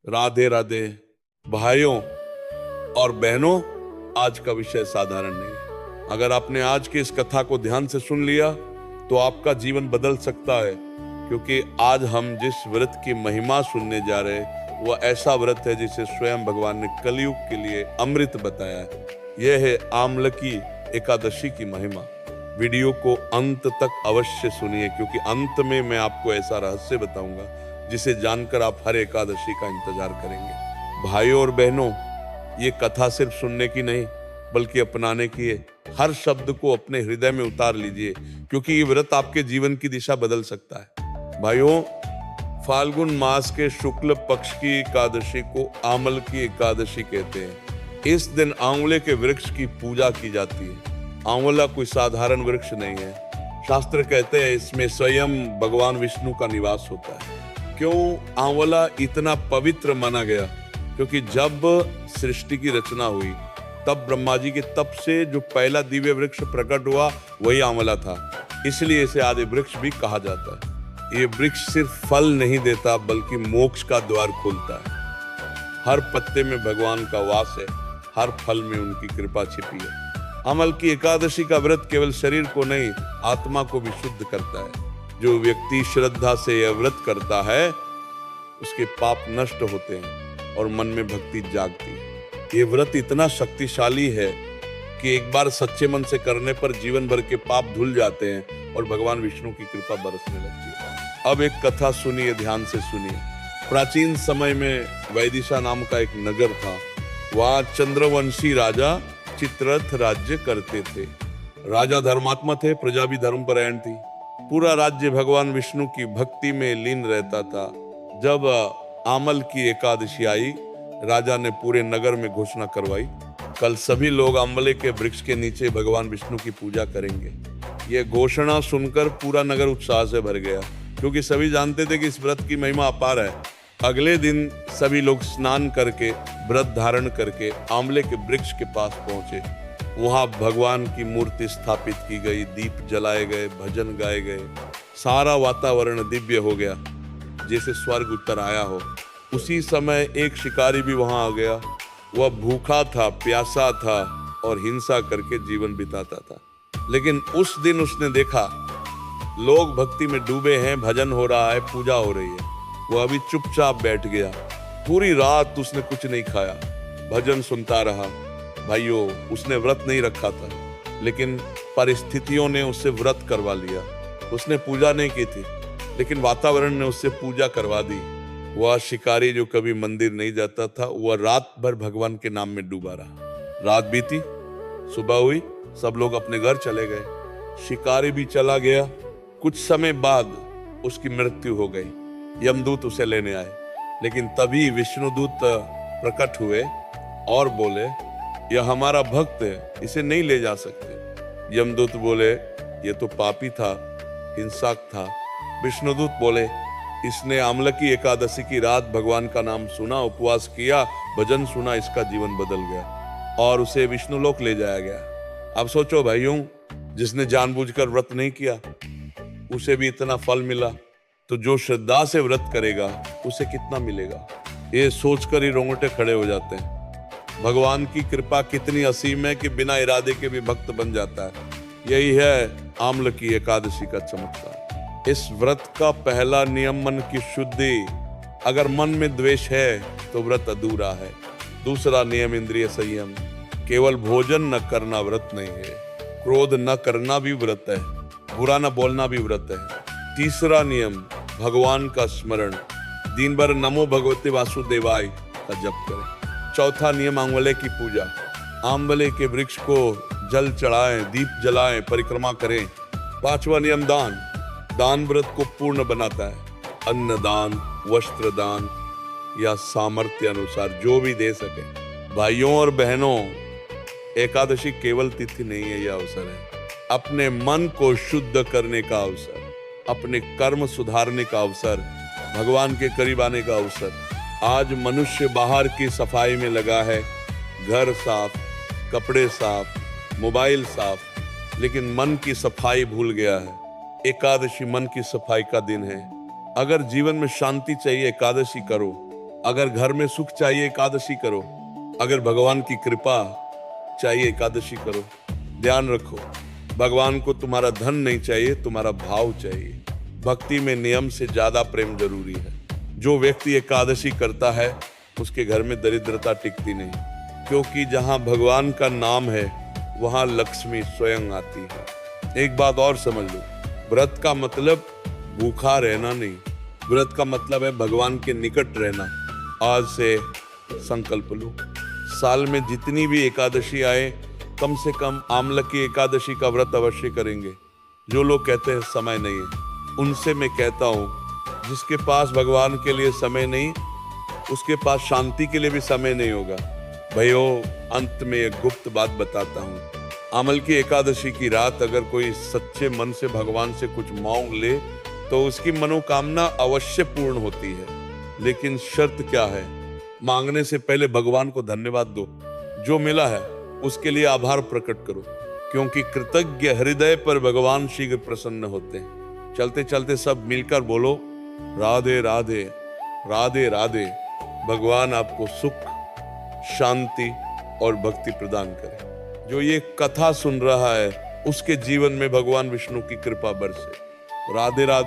राधे राधे। भाइयों और बहनों, आज का विषय साधारण नहीं है। अगर आपने आज की इस कथा को ध्यान से सुन लिया तो आपका जीवन बदल सकता है, क्योंकि आज हम जिस व्रत की महिमा सुनने जा रहे हैं वह ऐसा व्रत है जिसे स्वयं भगवान ने कलयुग के लिए अमृत बताया है। यह है आमलकी एकादशी की महिमा। वीडियो को अंत तक अवश्य सुनिए, क्योंकि अंत में मैं आपको ऐसा रहस्य बताऊंगा जिसे जानकर आप हर एकादशी का इंतजार करेंगे। भाइयों और बहनों, ये कथा सिर्फ सुनने की नहीं बल्कि अपनाने की है। हर शब्द को अपने हृदय में उतार लीजिए, क्योंकि ये व्रत आपके जीवन की दिशा बदल सकता है। भाइयों, फाल्गुन मास के शुक्ल पक्ष की एकादशी को आमल की एकादशी कहते हैं। इस दिन आंवले के वृक्ष की पूजा की जाती है। आंवला कोई साधारण वृक्ष नहीं है। शास्त्र कहते हैं इसमें स्वयं भगवान विष्णु का निवास होता है। क्यों आंवला इतना पवित्र माना गया? क्योंकि जब सृष्टि की रचना हुई तब ब्रह्मा जी के तप से जो पहला दिव्य वृक्ष प्रकट हुआ वही आंवला था, इसलिए इसे आदि वृक्ष भी कहा जाता है। ये वृक्ष सिर्फ फल नहीं देता बल्कि मोक्ष का द्वार खोलता है। हर पत्ते में भगवान का वास है, हर फल में उनकी कृपा छिपी है। अमल की एकादशी का व्रत केवल शरीर को नहीं, आत्मा को भी शुद्ध करता है। जो व्यक्ति श्रद्धा से यह व्रत करता है उसके पाप नष्ट होते हैं और मन में भक्ति जागती है। ये व्रत इतना शक्तिशाली है कि एक बार सच्चे मन से करने पर जीवन भर के पाप धुल जाते हैं और भगवान विष्णु की कृपा बरसने लगती है। अब एक कथा सुनिए, ध्यान से सुनिए। प्राचीन समय में वैदिशा नाम का एक नगर था। वहाँ चंद्रवंशी राजा चित्ररथ राज्य करते थे। राजा धर्मात्मा थे, प्रजा भी धर्मपरायण थी। पूरा राज्य भगवान विष्णु की भक्ति में लीन रहता था। जब आमल की एकादशी आई, राजा ने पूरे नगर में घोषणा करवाई, कल सभी लोग आंवले के वृक्ष के नीचे भगवान विष्णु की पूजा करेंगे। यह घोषणा सुनकर पूरा नगर उत्साह से भर गया, क्योंकि सभी जानते थे कि इस व्रत की महिमा अपार है। अगले दिन सभी लोग स्नान करके व्रत धारण करके आंवले के वृक्ष के पास पहुंचे। वहां भगवान की मूर्ति स्थापित की गई, दीप जलाए गए, भजन गाए गए। सारा वातावरण दिव्य हो गया, जैसे स्वर्ग उतर आया हो। उसी समय एक शिकारी भी वहां आ गया। वह भूखा था, प्यासा था और हिंसा करके जीवन बिताता था। लेकिन उस दिन उसने देखा लोग भक्ति में डूबे हैं, भजन हो रहा है, पूजा हो रही है। वह अभी चुपचाप बैठ गया। पूरी रात उसने कुछ नहीं खाया, भजन सुनता रहा। भाइयों, उसने व्रत नहीं रखा था, लेकिन परिस्थितियों ने उससे व्रत करवा लिया। उसने पूजा नहीं की थी, लेकिन वातावरण ने उससे पूजा करवा दी। वह शिकारी जो कभी मंदिर नहीं जाता था, वह रात भर भगवान के नाम में डूबा रहा। रात बीती, सुबह हुई, सब लोग अपने घर चले गए। शिकारी भी चला गया। कुछ समय बाद उसकी मृत्यु हो गई। यमदूत उसे लेने आए, लेकिन तभी विष्णुदूत प्रकट हुए और बोले, यह हमारा भक्त है, इसे नहीं ले जा सकते। यमदूत बोले, ये तो पापी था, हिंसक था। विष्णुदूत बोले, इसने आमलकी एकादशी की रात भगवान का नाम सुना, उपवास किया, भजन सुना, इसका जीवन बदल गया और उसे विष्णुलोक ले जाया गया। अब सोचो भाइयों, जिसने जानबूझकर व्रत नहीं किया उसे भी इतना फल मिला, तो जो श्रद्धा से व्रत करेगा उसे कितना मिलेगा? ये सोचकर ही रोंगटे खड़े हो जाते हैं। भगवान की कृपा कितनी असीम है कि बिना इरादे के भी भक्त बन जाता है। यही है आमल की एकादशी का चमत्कार। इस व्रत का पहला नियम मन की शुद्धि। अगर मन में द्वेष है तो व्रत अधूरा है। दूसरा नियम इंद्रिय संयम। केवल भोजन न करना व्रत नहीं है, क्रोध न करना भी व्रत है, बुरा न बोलना भी व्रत है। तीसरा नियम भगवान का स्मरण, दिन भर नमो भगवते वासुदेवाय का जप करें। चौथा नियम आंवले की पूजा। आंवले के वृक्ष को जल चढ़ाएं, दीप जलाएं, परिक्रमा करें। पांचवा नियम दान। दान व्रत को पूर्ण बनाता है। अन्न दान, वस्त्र दान या सामर्थ्य अनुसार जो भी दे सके। भाइयों और बहनों, एकादशी केवल तिथि नहीं है, यह अवसर है अपने मन को शुद्ध करने का अवसर, अपने कर्म सुधारने का अवसर, भगवान के करीब आने का अवसर। आज मनुष्य बाहर की सफाई में लगा है, घर साफ, कपड़े साफ, मोबाइल साफ, लेकिन मन की सफाई भूल गया है। एकादशी मन की सफाई का दिन है। अगर जीवन में शांति चाहिए, एकादशी करो। अगर घर में सुख चाहिए एकादशी करो, अगर भगवान की कृपा चाहिए एकादशी करो। ध्यान रखो, भगवान को तुम्हारा धन नहीं चाहिए, तुम्हारा भाव चाहिए। भक्ति में नियम से ज्यादा प्रेम जरूरी है। जो व्यक्ति एकादशी करता है उसके घर में दरिद्रता टिकती नहीं, क्योंकि जहां भगवान का नाम है वहां लक्ष्मी स्वयं आती है। एक बात और समझ लो, व्रत का मतलब भूखा रहना नहीं, व्रत का मतलब है भगवान के निकट रहना। आज से संकल्प लो, साल में जितनी भी एकादशी आए कम से कम आमलक की एकादशी का व्रत अवश्य करेंगे। जो लोग कहते हैं समय नहीं है, उनसे मैं कहता हूँ जिसके पास भगवान के लिए समय नहीं, उसके पास शांति के लिए भी समय नहीं होगा। भाइयों, अंत में एक गुप्त बात बताता हूँ। आमल की एकादशी की रात अगर कोई सच्चे मन से भगवान से कुछ मांग ले तो उसकी मनोकामना अवश्य पूर्ण होती है। लेकिन शर्त क्या है? मांगने से पहले भगवान को धन्यवाद दो। जो मिला है उसके लिए आभार प्रकट करो, क्योंकि कृतज्ञ हृदय पर भगवान शीघ्र प्रसन्न होते हैं। चलते चलते सब मिलकर बोलो, राधे राधे, राधे राधे। भगवान आपको सुख, शांति और भक्ति प्रदान करे। जो ये कथा सुन रहा है उसके जीवन में भगवान विष्णु की कृपा बरसे। राधे राधे।